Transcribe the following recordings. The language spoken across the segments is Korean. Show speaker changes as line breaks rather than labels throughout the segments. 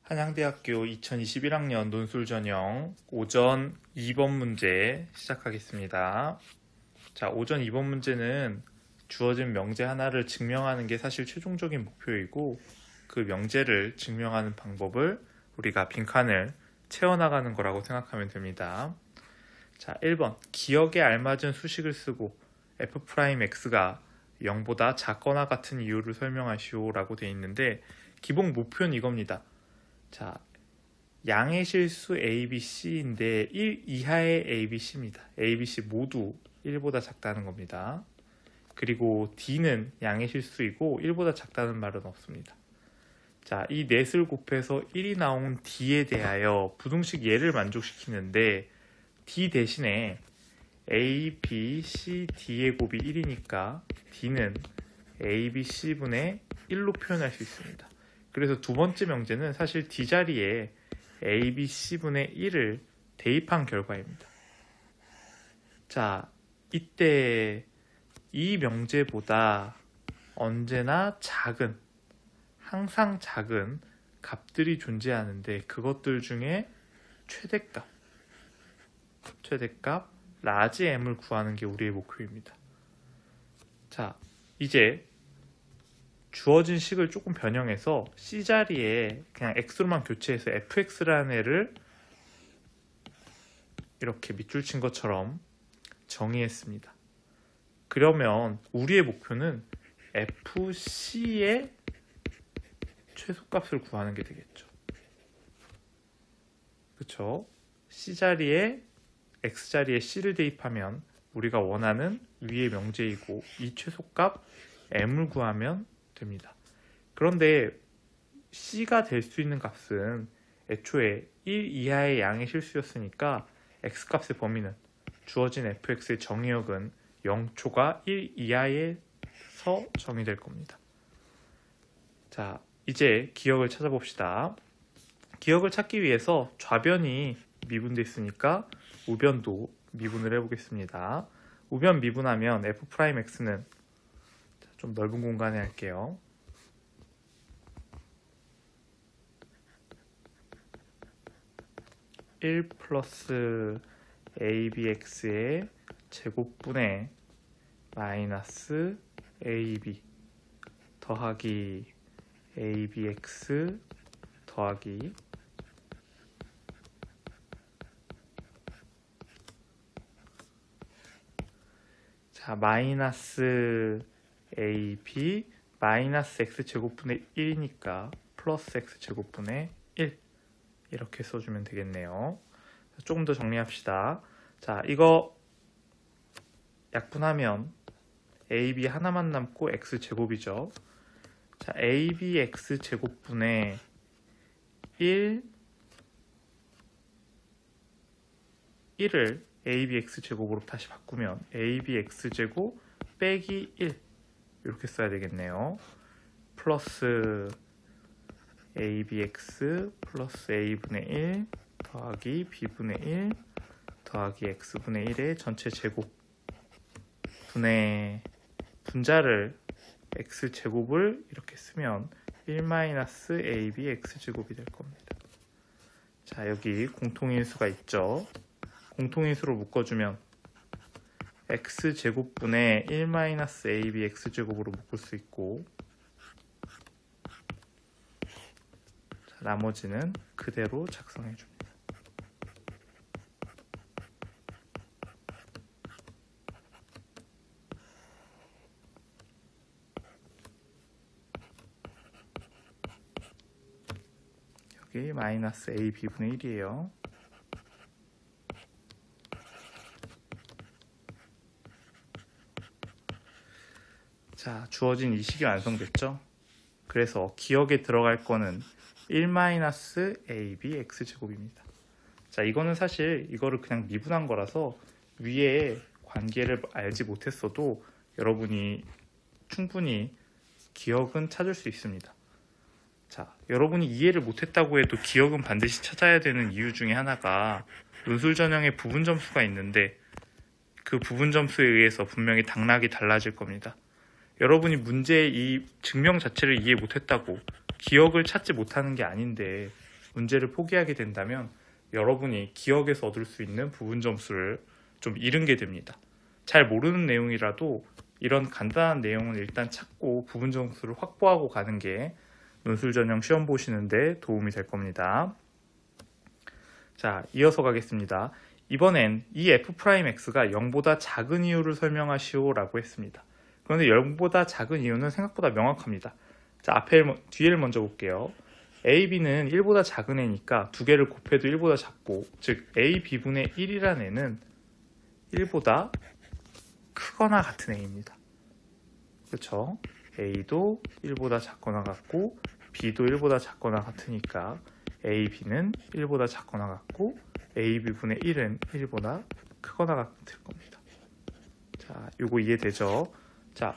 한양대학교 2021학년 논술전형 오전 2번 문제 시작하겠습니다. 자, 오전 2번 문제는 주어진 명제 하나를 증명하는 게 사실 최종적인 목표이고 그 명제를 증명하는 방법을 우리가 빈칸을 채워나가는 거라고 생각하면 됩니다. 자, 1번 기억에 알맞은 수식을 쓰고 f'x가 0보다 작거나 같은 이유를 설명하시오 라고 되어 있는데 기본 목표는 이겁니다. 자, 양의 실수 A, B, C인데 1 이하의 A, B, C입니다. A, B, C 모두 1보다 작다는 겁니다. 그리고 D는 양의 실수이고 1보다 작다는 말은 없습니다. 자, 이 넷을 곱해서 1이 나온 D에 대하여 부등식 얘를 만족시키는데 D 대신에 A, B, C, D의 곱이 1이니까 D는 A, B, C분의 1로 표현할 수 있습니다. 그래서 두 번째 명제는 사실 D 자리에 A, B, C분의 1을 대입한 결과입니다. 자, 이때 이 명제보다 언제나 작은, 항상 작은 값들이 존재하는데 그것들 중에 최대값 라지 M을 구하는 게 우리의 목표입니다. 자, 이제 주어진 식을 조금 변형해서 C 자리에 그냥 X로만 교체해서 fx라는 애를 이렇게 밑줄 친 것처럼 정의했습니다. 그러면 우리의 목표는 fc의 최소값을 구하는 게 되겠죠. 그쵸? C 자리에 X 자리에 C를 대입하면 우리가 원하는 위의 명제이고 이 최소값 M을 구하면 됩니다. 그런데 C가 될 수 있는 값은 애초에 1 이하의 양의 실수였으니까 X값의 범위는 주어진 fx의 정의역은 0초가 1 이하에서 정의될 겁니다. 자, 이제 기억을 찾아봅시다. 기억을 찾기 위해서 좌변이 미분되어 있으니까 우변도 미분을 해보겠습니다. 우변 미분하면 f'x는 좀 넓은 공간에 할게요. 1 플러스 abx의 제곱분의 마이너스 ab 더하기 abx 더하기 자, 마이너스 ab 마이너스 x제곱분의 1이니까 플러스 x제곱분의 1 이렇게 써주면 되겠네요. 조금 더 정리합시다. 자, 이거 약분하면 ab 하나만 남고 x제곱이죠. 자, ab x제곱분의 1을 ab x제곱으로 다시 바꾸면 ab x제곱 빼기 1 이렇게 써야 되겠네요. 플러스 abx 플러스 a분의 1 더하기 b분의 1 더하기 x분의 1의 전체 제곱 분의 분자를 x제곱을 이렇게 쓰면 1-ab x제곱이 될 겁니다. 자, 여기 공통인수가 있죠. 공통인수로 묶어주면 x제곱분의 1-ab x제곱으로 묶을 수 있고 자, 나머지는 그대로 작성해 줍니다. 여기 마이너스 ab분의 1이에요. 자, 주어진 이 식이 완성됐죠? 그래서 기억에 들어갈 거는 1-ab x제곱입니다. 자, 이거는 사실 이거를 그냥 미분한 거라서 위에 관계를 알지 못했어도 여러분이 충분히 기억은 찾을 수 있습니다. 자, 여러분이 이해를 못했다고 해도 기억은 반드시 찾아야 되는 이유 중에 하나가 논술 전형에 부분 점수가 있는데 그 부분 점수에 의해서 분명히 당락이 달라질 겁니다. 여러분이 문제의 이 증명 자체를 이해 못했다고 기억을 찾지 못하는 게 아닌데 문제를 포기하게 된다면 여러분이 기억에서 얻을 수 있는 부분 점수를 좀 잃은 게 됩니다. 잘 모르는 내용이라도 이런 간단한 내용은 일단 찾고 부분 점수를 확보하고 가는 게 논술 전형 시험 보시는데 도움이 될 겁니다. 자, 이어서 가겠습니다. 이번엔 이 f'x가 0보다 작은 이유를 설명하시오 라고 했습니다. 그런데 0보다 작은 이유는 생각보다 명확합니다. 자, 뒤에를 먼저 볼게요. a, b는 1보다 작은 애니까 두 개를 곱해도 1보다 작고, 즉 a, b분의 1이라는 애는 1보다 크거나 같은 애입니다. 그렇죠? a도 1보다 작거나 같고 b도 1보다 작거나 같으니까 a, b는 1보다 작거나 같고 a, b분의 1은 1보다 크거나 같을 겁니다. 자, 요거 이해되죠? 자,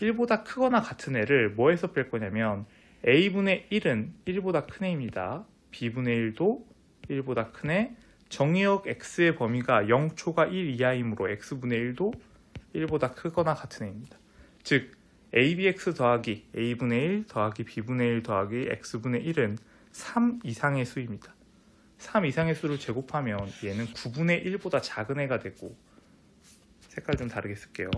1보다 크거나 같은 애를 뭐에서 뺄 거냐면 a분의 1은 1보다 큰 애입니다. b분의 1도 1보다 큰 애, 정의역 x의 범위가 0초가 1 이하이므로 x분의 1도 1보다 크거나 같은 애입니다. 즉 abx 더하기 a분의 1 더하기 b분의 1 더하기 x분의 1은 3 이상의 수입니다. 3 이상의 수를 제곱하면 얘는 9분의 1보다 작은 애가 되고, 색깔 좀 다르게 쓸게요.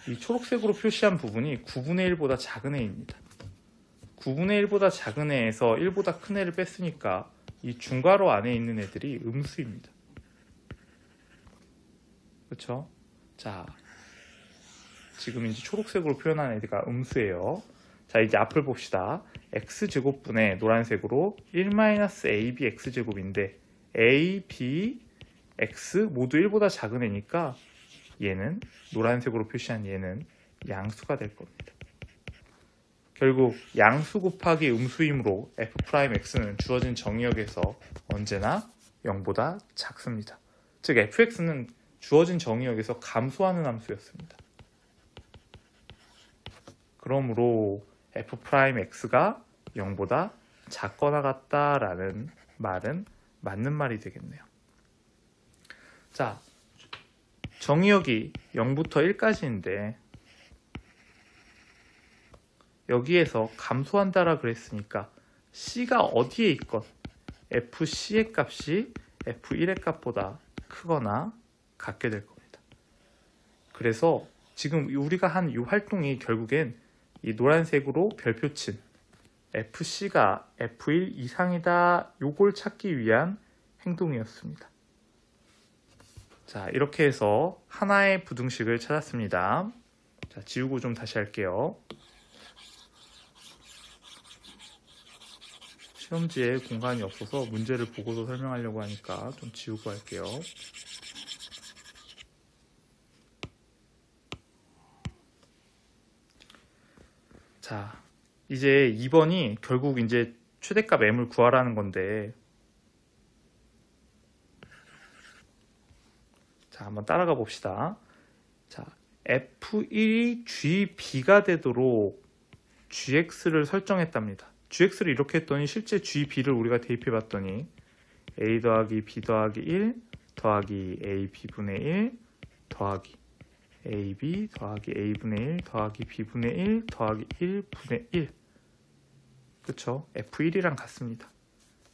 이 초록색으로 표시한 부분이 9분의 1보다 작은 애입니다. 9분의 1보다 작은 애에서 1보다 큰 애를 뺐으니까 이 중괄호 안에 있는 애들이 음수입니다. 그렇죠? 자, 지금 이제 초록색으로 표현한 애가 음수예요. 자, 이제 앞을 봅시다. x제곱분의 노란색으로 1-ab x제곱인데 a, b, x 모두 1보다 작은 애니까 얘는 노란색으로 표시한 얘는 양수가 될 겁니다. 결국 양수 곱하기 음수이므로 f'x는 주어진 정의역에서 언제나 0보다 작습니다. 즉 fx는 주어진 정의역에서 감소하는 함수였습니다. 그러므로 f'x가 0보다 작거나 같다라는 말은 맞는 말이 되겠네요. 자, 정의역이 0부터 1까지인데 여기에서 감소한다라 그랬으니까 c가 어디에 있건 fc의 값이 f1의 값보다 크거나 같게 될 겁니다. 그래서 지금 우리가 한 이 활동이 결국엔 이 노란색으로 별표 친 fc가 f1 이상이다 요걸 찾기 위한 행동이었습니다. 자, 이렇게 해서 하나의 부등식을 찾았습니다. 자, 지우고 좀 다시 할게요. 시험지에 공간이 없어서 문제를 보고서 설명하려고 하니까 좀 지우고 할게요. 자, 이제 2번이 결국 이제 최대값 m을 구하라는 건데, 자, 한번 따라가 봅시다. 자, f1이 gb가 되도록 gx를 설정했답니다. gx를 이렇게 했더니 실제 gb를 우리가 대입해 봤더니 a 더하기 b 더하기 1 더하기 ab분의 1 더하기 ab 더하기 a분의 1 더하기 b분의 1 더하기 1분의 1. 그쵸? f1이랑 같습니다.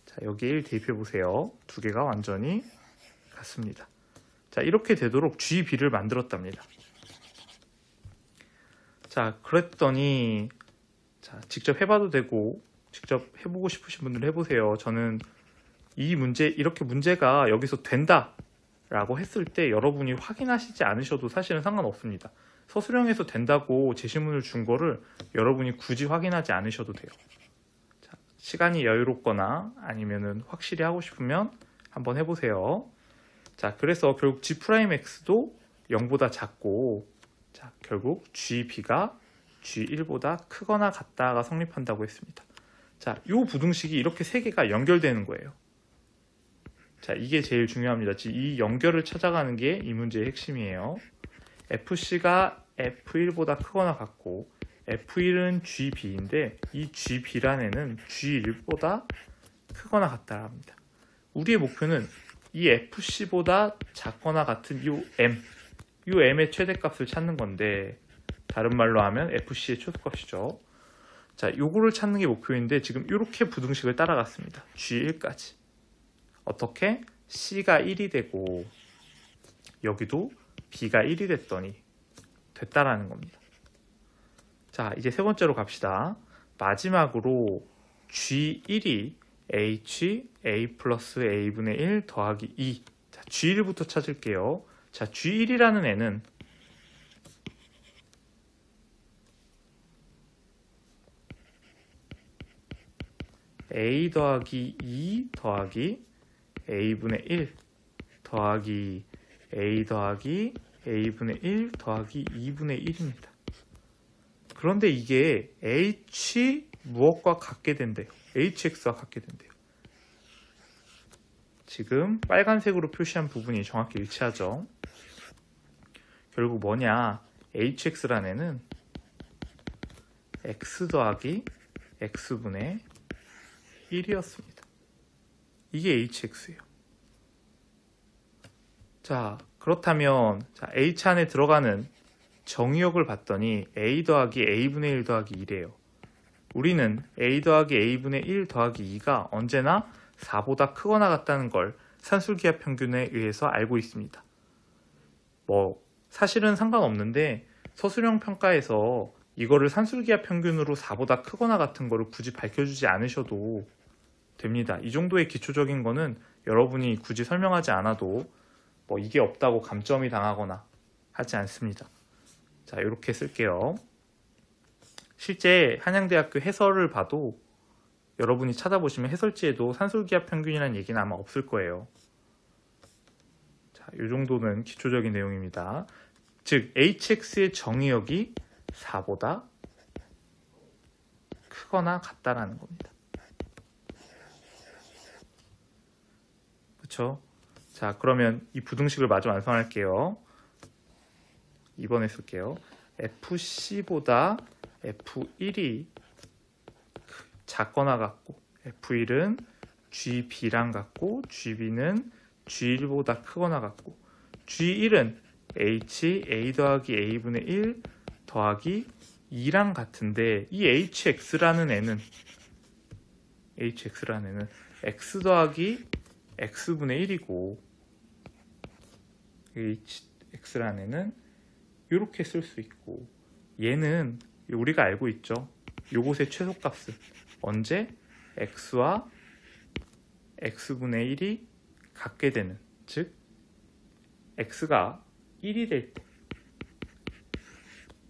자, 여기 1 대입해 보세요. 두 개가 완전히 같습니다. 자, 이렇게 되도록 gb를 만들었답니다. 자, 그랬더니 자, 직접 해봐도 되고 직접 해보고 싶으신 분들은 해보세요. 저는 이 문제, 이렇게 문제가 여기서 된다 라고 했을 때 여러분이 확인하시지 않으셔도 사실은 상관없습니다. 서술형에서 된다고 제시문을 준 거를 여러분이 굳이 확인하지 않으셔도 돼요. 자, 시간이 여유롭거나 아니면은 확실히 하고 싶으면 한번 해보세요. 자, 그래서 결국 g'x도 0보다 작고, 자, 결국 gb가 g1보다 크거나 같다가 성립한다고 했습니다. 자, 이 부등식이 이렇게 세 개가 연결되는 거예요. 자, 이게 제일 중요합니다. 이 연결을 찾아가는 게 이 문제의 핵심이에요. fc가 f1보다 크거나 같고 f1은 gb인데 이 gb라는 애는 g1보다 크거나 같다 합니다. 우리의 목표는 이 fc보다 작거나 같은 이 m의 최대값을 찾는 건데, 다른 말로 하면 fc의 최소값이죠. 자, 요거를 찾는 게 목표인데 지금 이렇게 부등식을 따라갔습니다. G1까지. 어떻게? C가 1이 되고 여기도 B가 1이 됐더니 됐다라는 겁니다. 자, 이제 세 번째로 갑시다. 마지막으로 G1이 H, A 플러스 A분의 1 더하기 2. 자, G1부터 찾을게요. 자, G1이라는 애는 A 더하기 2 더하기 A분의 1 더하기 A 더하기 A분의 1 더하기 2분의 1입니다. 그런데 이게 H 무엇과 같게 된대요? HX와 같게 된대요. 지금 빨간색으로 표시한 부분이 정확히 일치하죠. 결국 뭐냐? HX라는 애는 X 더하기 X분의 1이었습니다. 이게 HX예요. 자, 그렇다면 H 안에 들어가는 정의역을 봤더니 A 더하기 A분의 1 더하기 2래요. 우리는 A 더하기 A분의 1 더하기 2가 언제나 4보다 크거나 같다는 걸 산술기하 평균에 의해서 알고 있습니다. 사실은 상관없는데 서술형 평가에서 이거를 산술기하 평균으로 4보다 크거나 같은 거를 굳이 밝혀주지 않으셔도 됩니다. 이 정도의 기초적인 거는 여러분이 굳이 설명하지 않아도 이게 없다고 감점이 당하거나 하지 않습니다. 자, 이렇게 쓸게요. 실제 한양대학교 해설을 봐도 여러분이 찾아보시면 해설지에도 산술기하 평균이라는 얘기는 아마 없을 거예요. 자, 이 정도는 기초적인 내용입니다. 즉 HX의 정의역이 4보다 크거나 같다라는 겁니다. 그렇죠? 자, 그러면 이 부등식을 마저 완성할게요. 2번에 쓸게요. FC보다 F1이 작거나 같고 F1은 GB랑 같고 GB는 G1보다 크거나 같고 G1은 H, A 더하기 A분의 1 더하기 2랑 같은데 이 HX라는 애는 X 더하기 X분의 1이고 HX라는 애는 이렇게 쓸 수 있고 얘는 우리가 알고 있죠. 요것의 최소값은 언제? X와 X분의 1이 같게 되는, 즉 X가 1이 될 때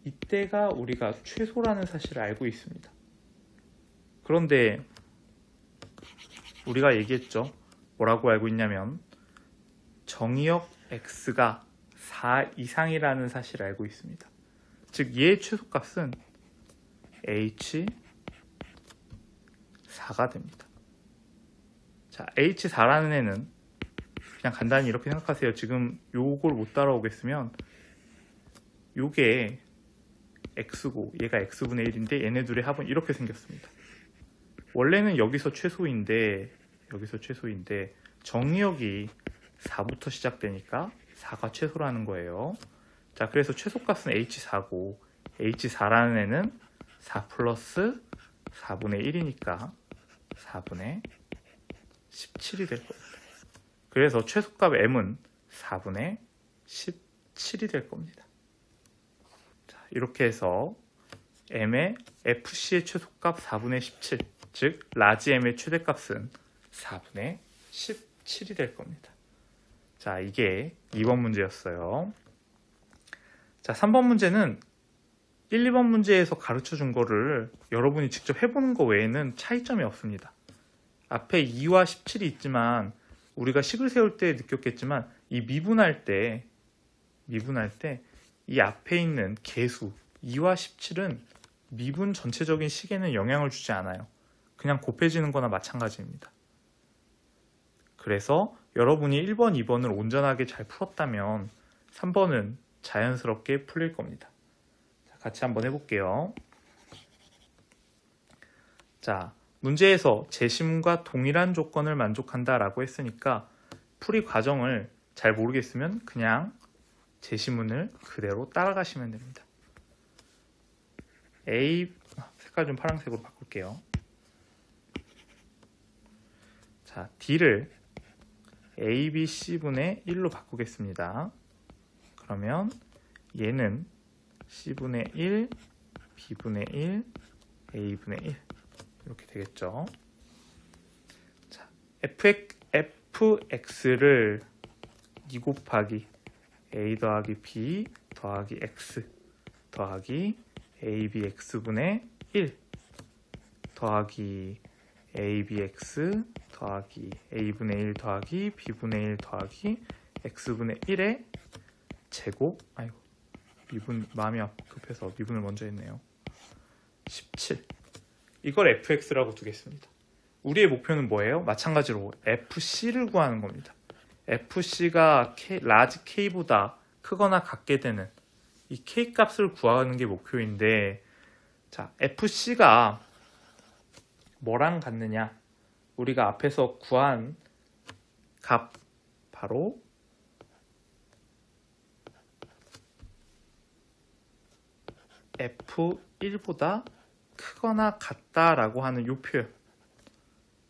이때가 우리가 최소라는 사실을 알고 있습니다. 그런데 우리가 얘기했죠. 뭐라고 알고 있냐면 정의역 X가 4 이상이라는 사실을 알고 있습니다. 즉 얘의 최소값은 H4가 됩니다. 자, H4라는 애는 그냥 간단히 이렇게 생각하세요. 지금 요걸 못 따라오겠으면 요게 X고 얘가 X분의 1인데 얘네 둘의 합은 이렇게 생겼습니다. 원래는 여기서 최소인데 정의역이 4부터 시작되니까 4가 최소라는 거예요. 자, 그래서 최소값은 H4고 H4라는 애는 4 플러스 4분의 1이니까 4분의 17이 될 겁니다. 그래서 최소값 M은 4분의 17이 될 겁니다. 자, 이렇게 해서 M의 FC의 최소값 4분의 17, 즉 라지 M의 최대값은 4분의 17이 될 겁니다. 자, 이게 2번 문제였어요. 자, 3번 문제는 1, 2번 문제에서 가르쳐 준 거를 여러분이 직접 해보는 거 외에는 차이점이 없습니다. 앞에 2와 17이 있지만 우리가 식을 세울 때 느꼈겠지만 이 미분할 때 이 앞에 있는 개수 2와 17은 미분 전체적인 식에는 영향을 주지 않아요. 그냥 곱해지는 거나 마찬가지입니다. 그래서 여러분이 1번, 2번을 온전하게 잘 풀었다면 3번은 자연스럽게 풀릴 겁니다. 자, 같이 한번 해볼게요. 자, 문제에서 재심과 동일한 조건을 만족한다라고 했으니까 풀이 과정을 잘 모르겠으면 그냥 재심문을 그대로 따라가시면 됩니다. 색깔 좀 파란색으로 바꿀게요. 자, D를 A, B, C분의 1로 바꾸겠습니다. 그러면 얘는 C분의 1, B분의 1, A분의 1 이렇게 되겠죠. 자, fx를 2 곱하기 a 더하기 b 더하기 x 더하기 abx분의 1 더하기 abx 더하기 a분의 1 더하기 b분의 1 더하기 x분의 1의 제곱, 아이고 미분 마음이 급해서 미분을 먼저 했네요. 17. 이걸 fx라고 두겠습니다. 우리의 목표는 뭐예요? 마찬가지로 fc를 구하는 겁니다. fc가 라지 k보다 크거나 같게 되는 이 k 값을 구하는 게 목표인데, 자, fc가 뭐랑 같느냐? 우리가 앞에서 구한 값 바로 f1보다 크거나 같다라고 하는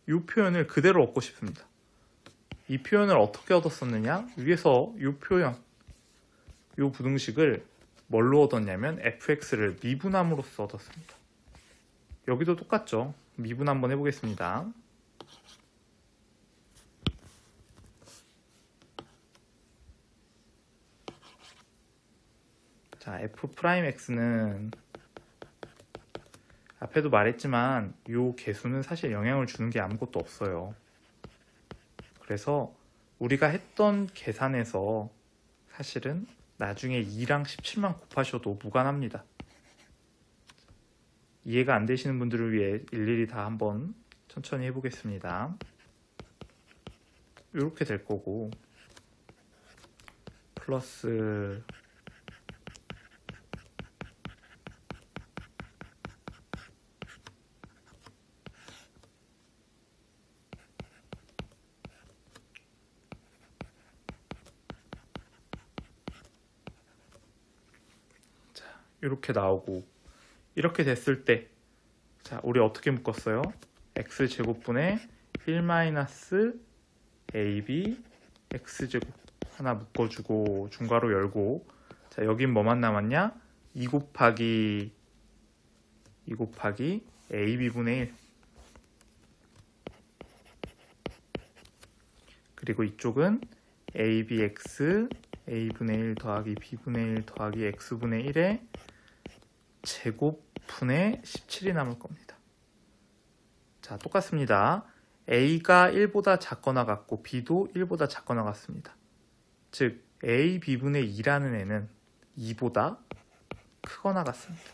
이 표현을 그대로 얻고 싶습니다. 이 표현을 어떻게 얻었었느냐? 위에서 이 표현, 이 부등식을 뭘로 얻었냐면 fx를 미분함으로써 얻었습니다. 여기도 똑같죠? 미분 한번 해보겠습니다. 자, f'x는 앞에도 말했지만 이 개수는 사실 영향을 주는 게 아무것도 없어요. 그래서 우리가 했던 계산에서 사실은 나중에 2랑 17만 곱하셔도 무관합니다. 이해가 안 되시는 분들을 위해 일일이 다 한번 천천히 해보겠습니다. 이렇게 될 거고, 플러스 이렇게 나오고, 이렇게 됐을 때, 자, 우리 어떻게 묶었어요? x제곱분의 1-ab x제곱 하나 묶어주고 중괄호 열고, 자, 여긴 뭐만 남았냐? 2 곱하기 ab분의 1, 그리고 이쪽은 abx a분의 1 더하기 b분의 1 더하기 x분의 1의 제곱분의 17이 남을 겁니다. 자, 똑같습니다. a가 1보다 작거나 같고 b도 1보다 작거나 같습니다. 즉 a b분의 2라는 애는 2보다 크거나 같습니다.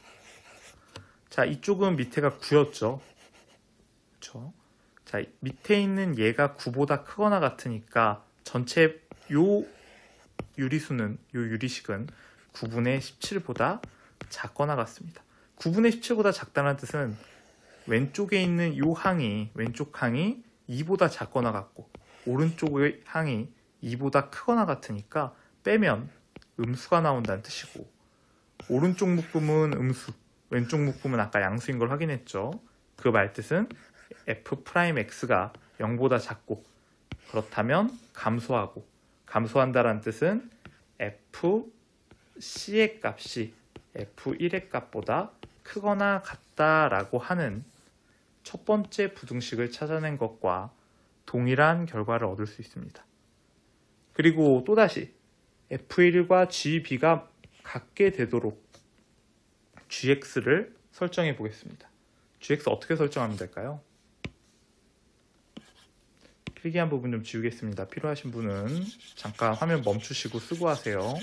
자, 이쪽은 밑에가 9였죠. 그렇죠? 자, 밑에 있는 얘가 9보다 크거나 같으니까 전체 요 유리식은 9분의 17보다 작거나 같습니다. 9분의 17보다 작다는 뜻은 왼쪽에 있는 왼쪽 항이 2보다 작거나 같고 오른쪽의 항이 2보다 크거나 같으니까 빼면 음수가 나온다는 뜻이고, 오른쪽 묶음은 음수, 왼쪽 묶음은 아까 양수인 걸 확인했죠. 그 말뜻은 f'x가 0보다 작고, 그렇다면 감소한다는 뜻은 fc의 값이 f1의 값보다 크거나 같다라고 하는 첫 번째 부등식을 찾아낸 것과 동일한 결과를 얻을 수 있습니다. 그리고 또다시 f1과 gb가 같게 되도록 gx를 설정해 보겠습니다. gx 어떻게 설정하면 될까요? 필기한 부분 좀 지우겠습니다. 필요하신 분은 잠깐 화면 멈추시고 쓰고 하세요.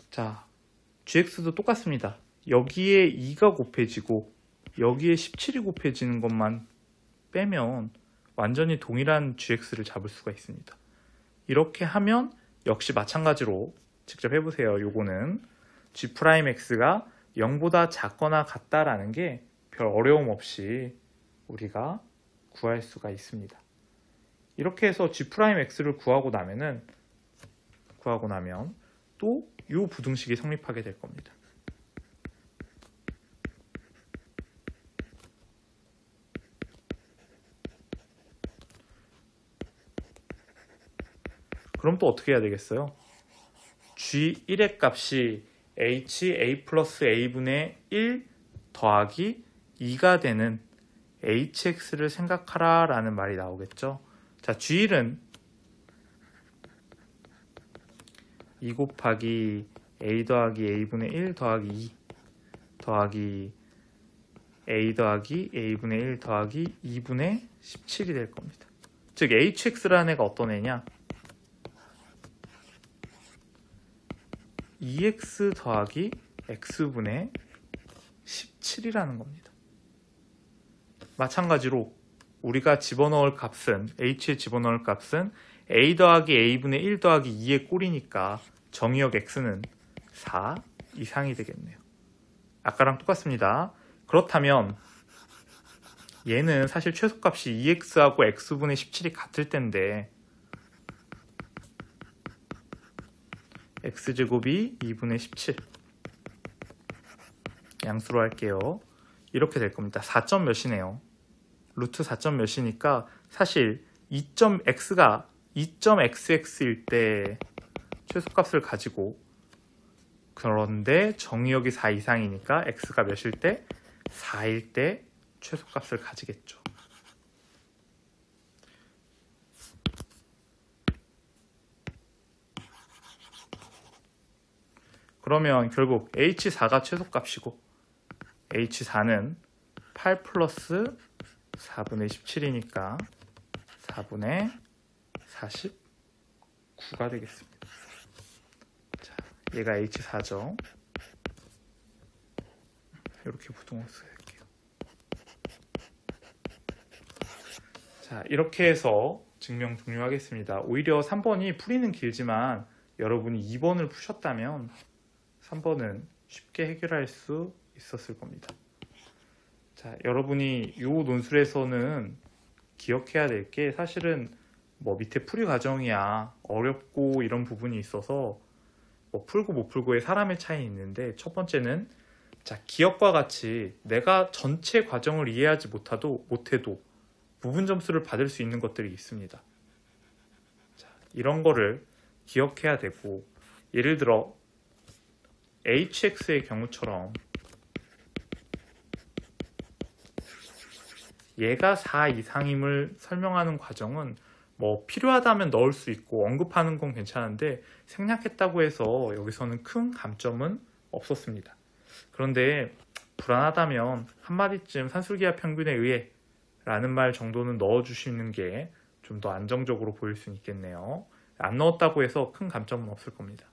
자, gx도 똑같습니다. 여기에 2가 곱해지고 여기에 17이 곱해지는 것만 빼면 완전히 동일한 gx를 잡을 수가 있습니다. 이렇게 하면 역시 마찬가지로 직접 해보세요. 요거는 g'x가 0보다 작거나 같다라는 게 별 어려움 없이 우리가 구할 수가 있습니다. 이렇게 해서 G'X를 구하고 나면 또 이 부등식이 성립하게 될 겁니다. 그럼 또 어떻게 해야 되겠어요? G1의 값이 HA 플러스 A분의 1 더하기 2가 되는 HX를 생각하라 라는 말이 나오겠죠. 자, G1은 2 곱하기 A 더하기 A분의 1 더하기 2 더하기 A 더하기 A분의 1 더하기 2분의 17이 될 겁니다. 즉 HX라는 애가 어떤 애냐? 2x 더하기 x분의 17이라는 겁니다. 마찬가지로 우리가 집어넣을 값은 h에 집어넣을 값은 a 더하기 a분의 1 더하기 2의 꼴이니까 정의역 x는 4 이상이 되겠네요. 아까랑 똑같습니다. 그렇다면 얘는 사실 최소값이 2x하고 x분의 17이 같을 텐데 x제곱이 2분의 17 양수로 할게요. 이렇게 될 겁니다. 4점 몇이네요. 루트 4점 몇이니까 사실 2.x가 2.xx일 때 최소값을 가지고 그런데 정의역이 4 이상이니까 x가 몇일 때? 4일 때 최소값을 가지겠죠. 그러면 결국 h4가 최소값이고 h4는 8 플러스 4분의 17이니까 4분의 49가 되겠습니다. 자, 얘가 h4죠. 이렇게 부등호 써야할게요. 자, 이렇게 해서 증명 종료하겠습니다. 오히려 3번이 풀이는 길지만 여러분이 2번을 푸셨다면 3번은 쉽게 해결할 수 있었을 겁니다. 자, 여러분이 이 논술에서는 기억해야 될 게 사실은 뭐 밑에 풀이 과정이야 어렵고 이런 부분이 있어서 뭐 풀고 못 풀고의 사람의 차이는 있는데 첫 번째는 자, 기억과 같이 내가 전체 과정을 이해하지 못해도 부분 점수를 받을 수 있는 것들이 있습니다. 자, 이런 거를 기억해야 되고 예를 들어 hx의 경우처럼 얘가 4 이상임을 설명하는 과정은 뭐 필요하다면 넣을 수 있고 언급하는 건 괜찮은데 생략했다고 해서 여기서는 큰 감점은 없었습니다. 그런데 불안하다면 한마디쯤 산술기하 평균에 의해 라는 말 정도는 넣어주시는 게 좀 더 안정적으로 보일 수 있겠네요. 안 넣었다고 해서 큰 감점은 없을 겁니다.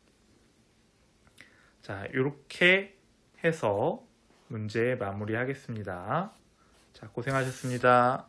자, 이렇게 해서 문제 마무리하겠습니다. 자, 고생하셨습니다.